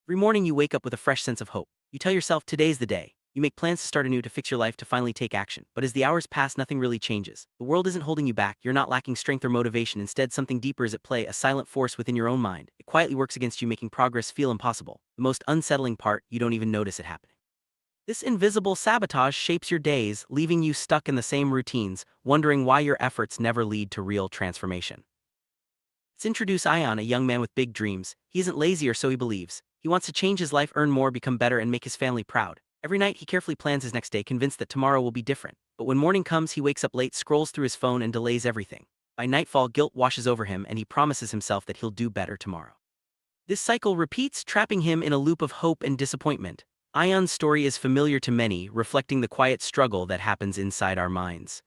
Every morning you wake up with a fresh sense of hope. You tell yourself today's the day. You make plans to start anew to fix your life to finally take action. But as the hours pass, nothing really changes. The world isn't holding you back. You're not lacking strength or motivation. Instead, something deeper is at play, a silent force within your own mind. It quietly works against you, making progress feel impossible. The most unsettling part, you don't even notice it happening. This invisible sabotage shapes your days, leaving you stuck in the same routines, wondering why your efforts never lead to real transformation. Let's introduce Ion, a young man with big dreams. He isn't lazy, or so he believes. He wants to change his life, earn more, become better, and make his family proud. Every night he carefully plans his next day, convinced that tomorrow will be different. But when morning comes, he wakes up late, scrolls through his phone, and delays everything. By nightfall, guilt washes over him, and he promises himself that he'll do better tomorrow. This cycle repeats, trapping him in a loop of hope and disappointment. Ion's story is familiar to many, reflecting the quiet struggle that happens inside our minds.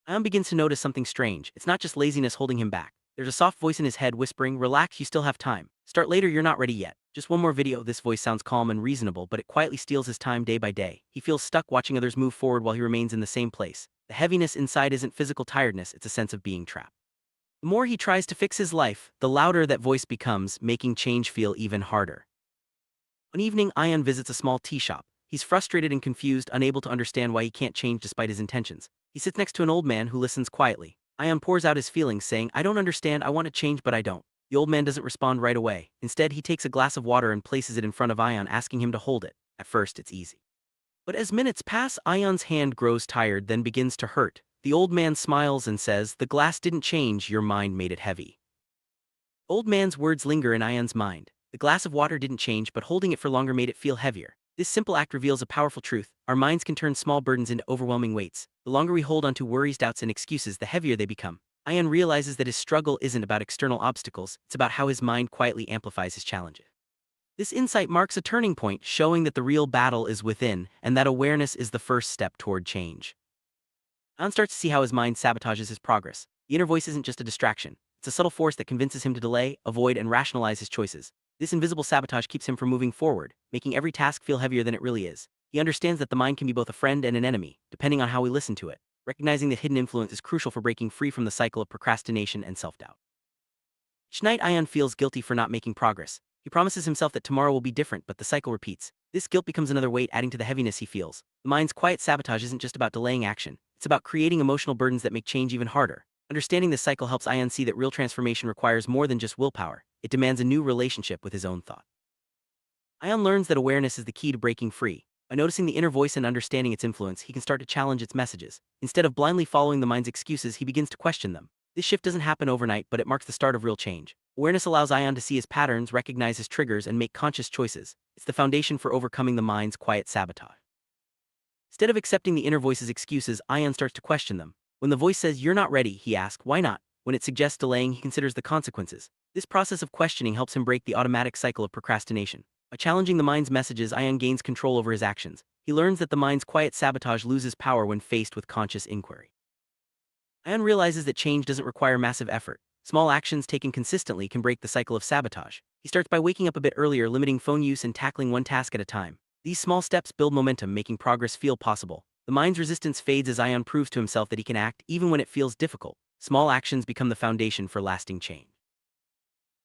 Ion begins to notice something strange. It's not just laziness holding him back. There's a soft voice in his head whispering, "Relax, you still have time. Start later, you're not ready yet. Just one more video." This voice sounds calm and reasonable, but it quietly steals his time day by day. He feels stuck watching others move forward while he remains in the same place. The heaviness inside isn't physical tiredness, it's a sense of being trapped. The more he tries to fix his life, the louder that voice becomes, making change feel even harder. One evening, Ion visits a small tea shop. He's frustrated and confused, unable to understand why he can't change despite his intentions. He sits next to an old man who listens quietly. Ion pours out his feelings, saying, "I don't understand, I want to change but I don't." The old man doesn't respond right away. Instead, he takes a glass of water and places it in front of Ion, asking him to hold it. At first, it's easy. But as minutes pass, Ion's hand grows tired, then begins to hurt. The old man smiles and says, "The glass didn't change, your mind made it heavy." Old man's words linger in Ion's mind. The glass of water didn't change, but holding it for longer made it feel heavier. This simple act reveals a powerful truth. Our minds can turn small burdens into overwhelming weights. The longer we hold onto worries, doubts, and excuses, the heavier they become. Ion realizes that his struggle isn't about external obstacles, it's about how his mind quietly amplifies his challenges. This insight marks a turning point, showing that the real battle is within, and that awareness is the first step toward change. Ion starts to see how his mind sabotages his progress. The inner voice isn't just a distraction. It's a subtle force that convinces him to delay, avoid, and rationalize his choices. This invisible sabotage keeps him from moving forward, making every task feel heavier than it really is. He understands that the mind can be both a friend and an enemy, depending on how we listen to it. Recognizing that hidden influence is crucial for breaking free from the cycle of procrastination and self-doubt. Each night, Ion feels guilty for not making progress. He promises himself that tomorrow will be different, but the cycle repeats. This guilt becomes another weight, adding to the heaviness he feels. The mind's quiet sabotage isn't just about delaying action. It's about creating emotional burdens that make change even harder. Understanding this cycle helps Ion see that real transformation requires more than just willpower. It demands a new relationship with his own thought. Ion learns that awareness is the key to breaking free. By noticing the inner voice and understanding its influence, he can start to challenge its messages. Instead of blindly following the mind's excuses, he begins to question them. This shift doesn't happen overnight, but it marks the start of real change. Awareness allows Ion to see his patterns, recognize his triggers, and make conscious choices. It's the foundation for overcoming the mind's quiet sabotage. Instead of accepting the inner voice's excuses, Ion starts to question them. When the voice says, "You're not ready," he asks, "Why not?" When it suggests delaying, he considers the consequences. This process of questioning helps him break the automatic cycle of procrastination. By challenging the mind's messages, Ion gains control over his actions. He learns that the mind's quiet sabotage loses power when faced with conscious inquiry. Ion realizes that change doesn't require massive effort. Small actions taken consistently can break the cycle of sabotage. He starts by waking up a bit earlier, limiting phone use, and tackling one task at a time. These small steps build momentum, making progress feel possible. The mind's resistance fades as Ion proves to himself that he can act even when it feels difficult. Small actions become the foundation for lasting change.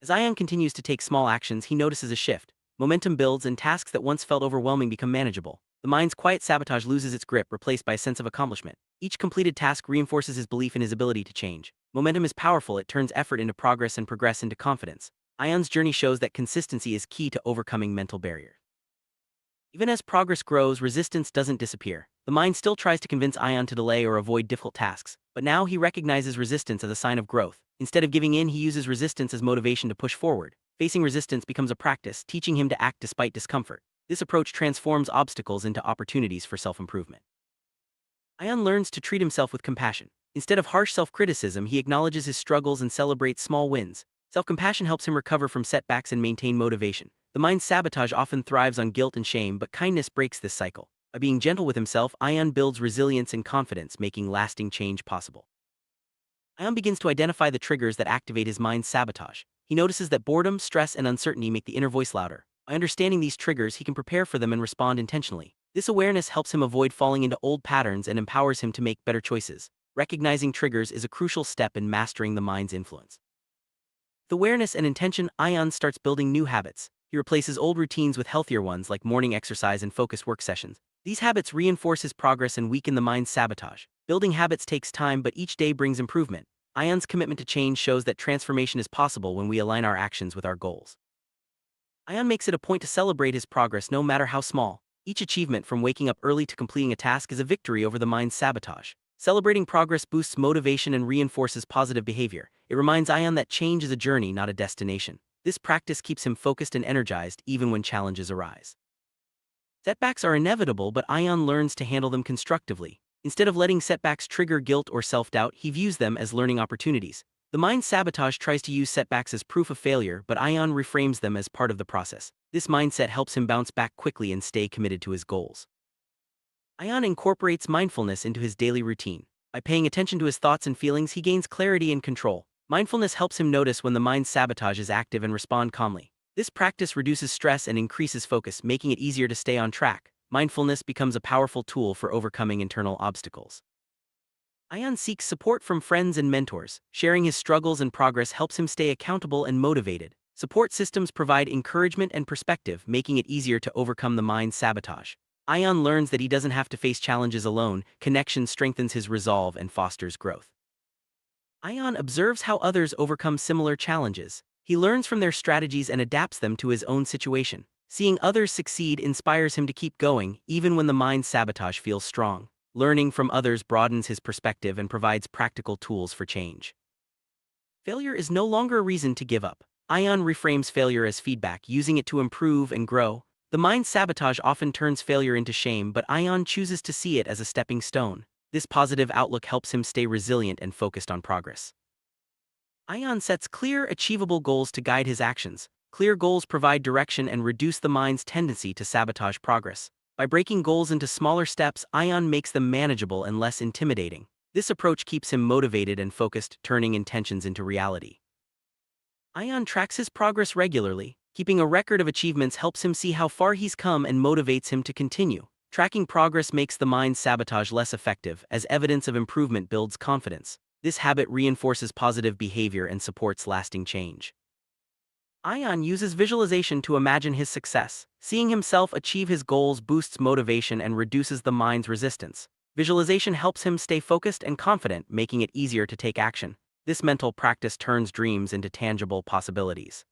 As Ion continues to take small actions, he notices a shift. Momentum builds, and tasks that once felt overwhelming become manageable. The mind's quiet sabotage loses its grip, replaced by a sense of accomplishment. Each completed task reinforces his belief in his ability to change. Momentum is powerful, it turns effort into progress and progress into confidence. Ion's journey shows that consistency is key to overcoming mental barriers. Even as progress grows, resistance doesn't disappear. The mind still tries to convince Ion to delay or avoid difficult tasks, but now he recognizes resistance as a sign of growth. Instead of giving in, he uses resistance as motivation to push forward. Facing resistance becomes a practice, teaching him to act despite discomfort. This approach transforms obstacles into opportunities for self-improvement. Ion learns to treat himself with compassion. Instead of harsh self-criticism, he acknowledges his struggles and celebrates small wins. Self-compassion helps him recover from setbacks and maintain motivation. The mind's sabotage often thrives on guilt and shame, but kindness breaks this cycle. By being gentle with himself, Ion builds resilience and confidence, making lasting change possible. Ion begins to identify the triggers that activate his mind's sabotage. He notices that boredom, stress, and uncertainty make the inner voice louder. By understanding these triggers, he can prepare for them and respond intentionally. This awareness helps him avoid falling into old patterns and empowers him to make better choices. Recognizing triggers is a crucial step in mastering the mind's influence. With awareness and intention, Ion starts building new habits. He replaces old routines with healthier ones like morning exercise and focused work sessions. These habits reinforce his progress and weaken the mind's sabotage. Building habits takes time, but each day brings improvement. Ion's commitment to change shows that transformation is possible when we align our actions with our goals. Ion makes it a point to celebrate his progress no matter how small. Each achievement, from waking up early to completing a task, is a victory over the mind's sabotage. Celebrating progress boosts motivation and reinforces positive behavior. It reminds Ion that change is a journey, not a destination. This practice keeps him focused and energized even when challenges arise. Setbacks are inevitable, but Ion learns to handle them constructively. Instead of letting setbacks trigger guilt or self-doubt, he views them as learning opportunities. The mind's sabotage tries to use setbacks as proof of failure, but Ion reframes them as part of the process. This mindset helps him bounce back quickly and stay committed to his goals. Ion incorporates mindfulness into his daily routine. By paying attention to his thoughts and feelings, he gains clarity and control. Mindfulness helps him notice when the mind's sabotage is active and respond calmly. This practice reduces stress and increases focus, making it easier to stay on track. Mindfulness becomes a powerful tool for overcoming internal obstacles. Ion seeks support from friends and mentors. Sharing his struggles and progress helps him stay accountable and motivated. Support systems provide encouragement and perspective, making it easier to overcome the mind's sabotage. Ion learns that he doesn't have to face challenges alone. Connection strengthens his resolve and fosters growth. Ion observes how others overcome similar challenges. He learns from their strategies and adapts them to his own situation. Seeing others succeed inspires him to keep going, even when the mind's sabotage feels strong. Learning from others broadens his perspective and provides practical tools for change. Failure is no longer a reason to give up. Ion reframes failure as feedback, using it to improve and grow. The mind's sabotage often turns failure into shame, but Ion chooses to see it as a stepping stone. This positive outlook helps him stay resilient and focused on progress. Ion sets clear, achievable goals to guide his actions. Clear goals provide direction and reduce the mind's tendency to sabotage progress. By breaking goals into smaller steps, Ion makes them manageable and less intimidating. This approach keeps him motivated and focused, turning intentions into reality. Ion tracks his progress regularly. Keeping a record of achievements helps him see how far he's come and motivates him to continue. Tracking progress makes the mind's sabotage less effective, as evidence of improvement builds confidence. This habit reinforces positive behavior and supports lasting change. Ion uses visualization to imagine his success. Seeing himself achieve his goals boosts motivation and reduces the mind's resistance. Visualization helps him stay focused and confident, making it easier to take action. This mental practice turns dreams into tangible possibilities.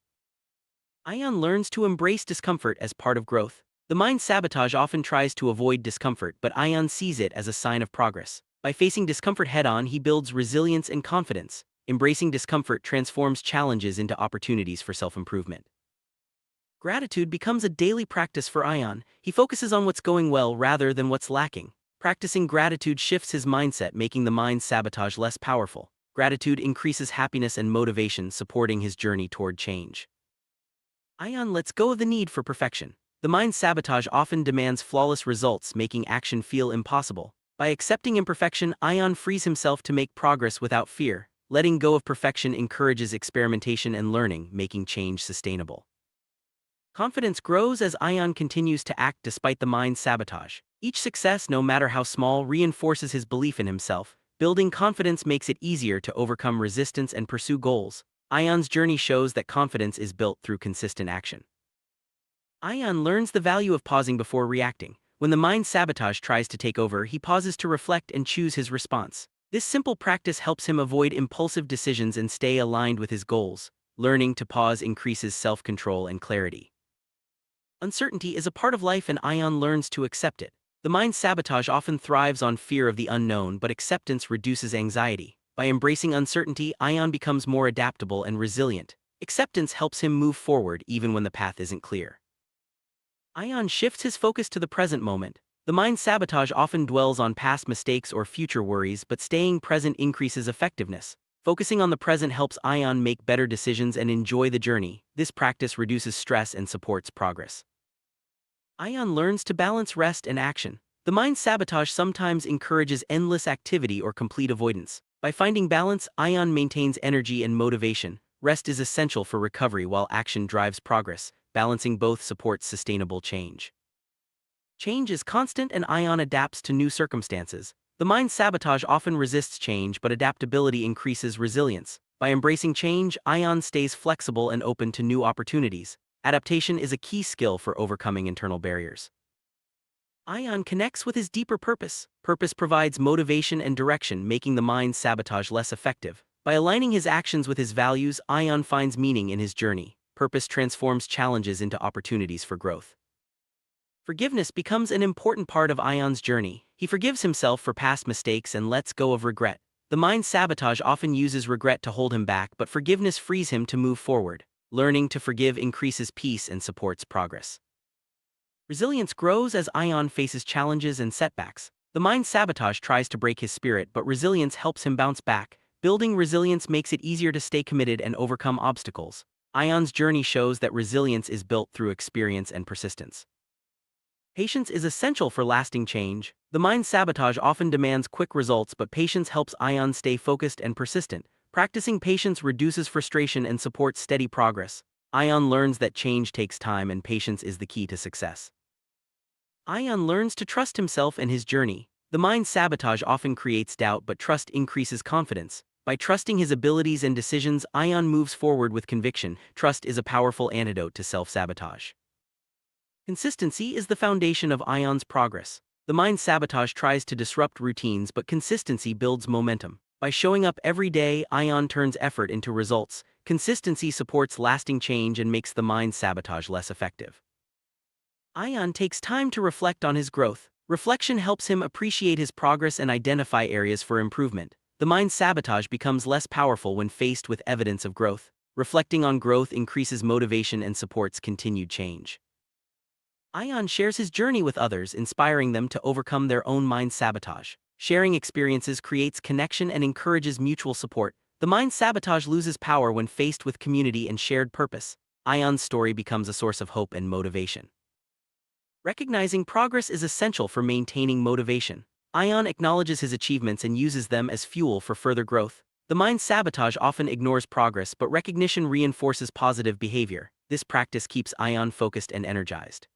Ion learns to embrace discomfort as part of growth. The mind's sabotage often tries to avoid discomfort, but Ion sees it as a sign of progress. By facing discomfort head-on, he builds resilience and confidence. Embracing discomfort transforms challenges into opportunities for self-improvement. Gratitude becomes a daily practice for Ion. He focuses on what's going well rather than what's lacking. Practicing gratitude shifts his mindset, making the mind's sabotage less powerful. Gratitude increases happiness and motivation, supporting his journey toward change. Ion lets go of the need for perfection. The mind's sabotage often demands flawless results, making action feel impossible. By accepting imperfection, Ion frees himself to make progress without fear. Letting go of perfection encourages experimentation and learning, making change sustainable. Confidence grows as Ion continues to act despite the mind's sabotage. Each success, no matter how small, reinforces his belief in himself. Building confidence makes it easier to overcome resistance and pursue goals. Ion's journey shows that confidence is built through consistent action. Ion learns the value of pausing before reacting. When the mind's sabotage tries to take over, he pauses to reflect and choose his response. This simple practice helps him avoid impulsive decisions and stay aligned with his goals. Learning to pause increases self-control and clarity. Uncertainty is a part of life, and Ion learns to accept it. The mind's sabotage often thrives on fear of the unknown, but acceptance reduces anxiety. By embracing uncertainty, Ion becomes more adaptable and resilient. Acceptance helps him move forward even when the path isn't clear. Ion shifts his focus to the present moment. The mind's sabotage often dwells on past mistakes or future worries, but staying present increases effectiveness. Focusing on the present helps Ion make better decisions and enjoy the journey. This practice reduces stress and supports progress. Ion learns to balance rest and action. The mind's sabotage sometimes encourages endless activity or complete avoidance. By finding balance, Ion maintains energy and motivation. Rest is essential for recovery while action drives progress. Balancing both supports sustainable change. Change is constant, and Ion adapts to new circumstances. The mind's sabotage often resists change, but adaptability increases resilience. By embracing change, Ion stays flexible and open to new opportunities. Adaptation is a key skill for overcoming internal barriers. Ion connects with his deeper purpose. Purpose provides motivation and direction, making the mind's sabotage less effective. By aligning his actions with his values, Ion finds meaning in his journey. Purpose transforms challenges into opportunities for growth. Forgiveness becomes an important part of Ion's journey. He forgives himself for past mistakes and lets go of regret. The mind's sabotage often uses regret to hold him back, but forgiveness frees him to move forward. Learning to forgive increases peace and supports progress. Resilience grows as Ion faces challenges and setbacks. The mind's sabotage tries to break his spirit, but resilience helps him bounce back. Building resilience makes it easier to stay committed and overcome obstacles. Ion's journey shows that resilience is built through experience and persistence. Patience is essential for lasting change. The mind's sabotage often demands quick results, but patience helps Ion stay focused and persistent. Practicing patience reduces frustration and supports steady progress. Ion learns that change takes time and patience is the key to success. Ion learns to trust himself and his journey. The mind's sabotage often creates doubt, but trust increases confidence. By trusting his abilities and decisions, Ion moves forward with conviction. Trust is a powerful antidote to self-sabotage. Consistency is the foundation of Ion's progress. The mind's sabotage tries to disrupt routines, but consistency builds momentum. By showing up every day, Ion turns effort into results. Consistency supports lasting change and makes the mind's sabotage less effective. Ion takes time to reflect on his growth. Reflection helps him appreciate his progress and identify areas for improvement. The mind's sabotage becomes less powerful when faced with evidence of growth. Reflecting on growth increases motivation and supports continued change. Ion shares his journey with others, inspiring them to overcome their own mind sabotage. Sharing experiences creates connection and encourages mutual support. The mind sabotage loses power when faced with community and shared purpose. Ion's story becomes a source of hope and motivation. Recognizing progress is essential for maintaining motivation. Ion acknowledges his achievements and uses them as fuel for further growth. The mind sabotage often ignores progress, but recognition reinforces positive behavior. This practice keeps Ion focused and energized.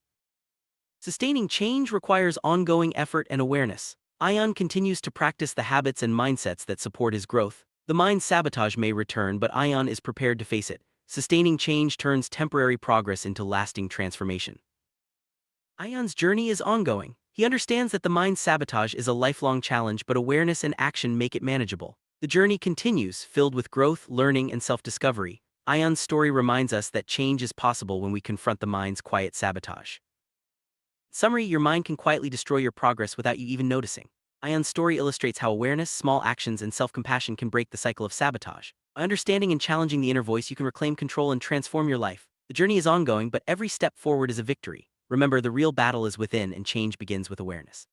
Sustaining change requires ongoing effort and awareness. Ion continues to practice the habits and mindsets that support his growth. The mind sabotage may return, but Ion is prepared to face it. Sustaining change turns temporary progress into lasting transformation. Ion's journey is ongoing. He understands that the mind sabotage is a lifelong challenge, but awareness and action make it manageable. The journey continues, filled with growth, learning, and self-discovery. Ion's story reminds us that change is possible when we confront the mind's quiet sabotage. Summary: your mind can quietly destroy your progress without you even noticing. Ion's story illustrates how awareness, small actions, and self-compassion can break the cycle of sabotage. By understanding and challenging the inner voice, you can reclaim control and transform your life. The journey is ongoing, but every step forward is a victory. Remember, the real battle is within, and change begins with awareness.